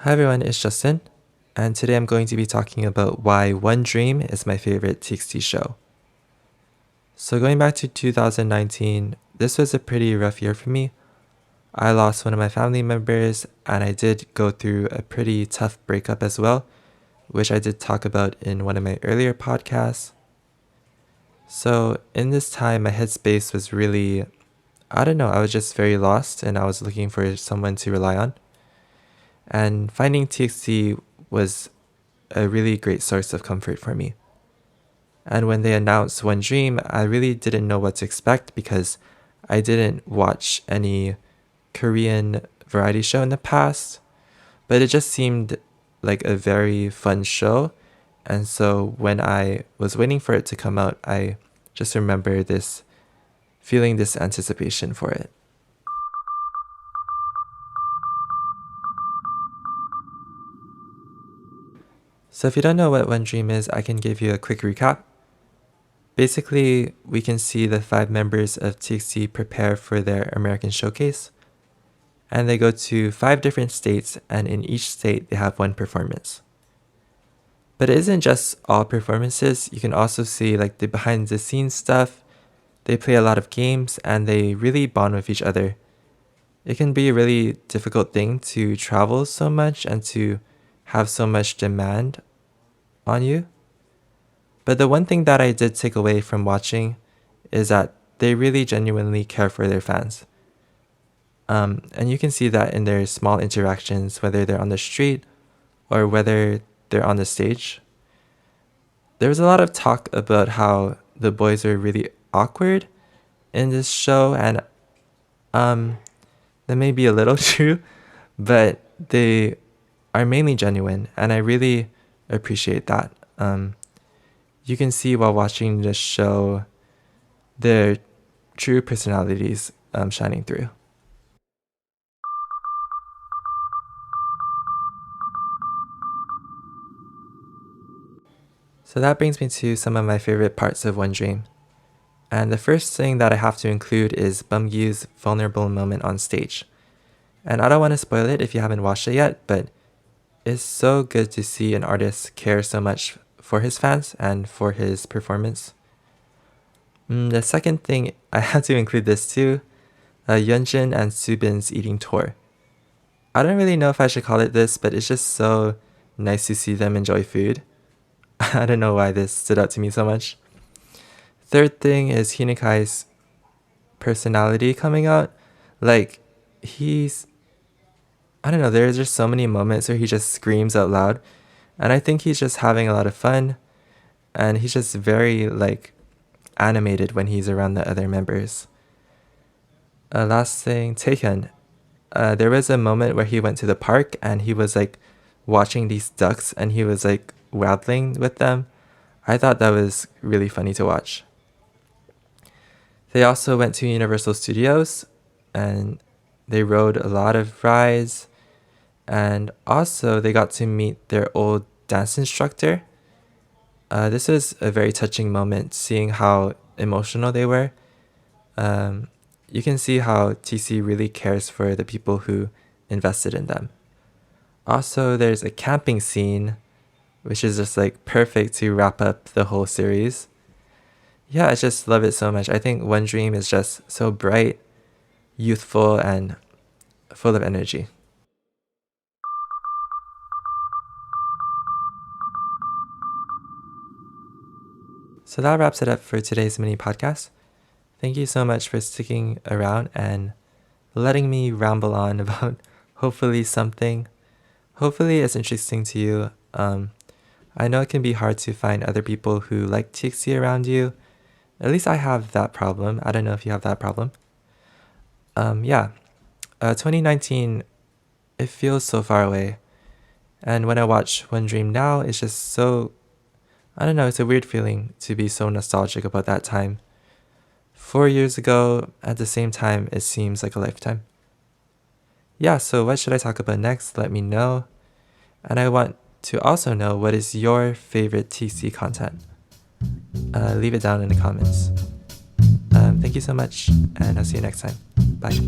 Hi everyone, it's Justin, and today I'm going to be talking about why One Dream is my favorite TXT show. So going back to 2019, this was a pretty rough year for me. I lost one of my family members, and I did go through a pretty tough breakup as well, which I did talk about in one of my earlier podcasts. So in this time, my headspace was really, I was just very lost, and I was looking for someone to rely on. And finding TXT was a really great source of comfort for me. And when they announced One Dream, I really didn't know what to expect because I didn't watch any Korean variety show in the past, but it just seemed like a very fun show. And so when I was waiting for it to come out, I just remember feeling this anticipation for it. So if you don't know what One Dream is, I can give you a quick recap. Basically, we can see the 5 members of TXT prepare for their American showcase. And they go to 5 different states, and in each state they have one performance. But it isn't just all performances. You can also see like the behind the scenes stuff. They play a lot of games and they really bond with each other. It can be a really difficult thing to travel so much and to have so much demand on you. But the one thing that I did take away from watching is that they really genuinely care for their fans. And you can see that in their small interactions, whether they're on the street or whether they're on the stage. There was a lot of talk about how the boys are really awkward in this show, and that may be a little true, but they are mainly genuine, and I really appreciate that. You can see while watching this show their true personalities shining through. So that brings me to some of my favorite parts of One Dream. And the first thing that I have to include is Bumgyu's vulnerable moment on stage. And I don't want to spoil it if you haven't watched it yet, but it's so good to see an artist care so much for his fans and for his performance. The second thing, I had to include this too, Yeonjun and Subin's eating tour. I don't really know if I should call it this, but it's just so nice to see them enjoy food. I don't know why this stood out to me so much. Third thing is Hinekai's personality coming out. Like, I don't know, there's just so many moments where he just screams out loud. And I think he's just having a lot of fun. And he's just very, animated when he's around the other members. Last thing, Taehyun. There was a moment where he went to the park and he was, watching these ducks and he was, waddling with them. I thought that was really funny to watch. They also went to Universal Studios and they rode a lot of rides, and also they got to meet their old dance instructor. This was a very touching moment, seeing how emotional they were. You can see how TC really cares for the people who invested in them. Also, there's a camping scene, which is just perfect to wrap up the whole series. Yeah, I just love it so much. I think One Dream is just so bright, youthful, and full of energy. So that wraps it up for today's mini podcast. Thank you so much for sticking around and letting me ramble on about hopefully something. Hopefully it's interesting to you. I know it can be hard to find other people who like TXT around you. At least I have that problem. I don't know if you have that problem. 2019, it feels so far away. And when I watch One Dream now, it's just so, I don't know, it's a weird feeling to be so nostalgic about that time. 4 years ago, at the same time, it seems like a lifetime. Yeah, so what should I talk about next? Let me know. And I want to also know, what is your favorite TXT content? Leave it down in the comments. Thank you so much, and I'll see you next time. Bye.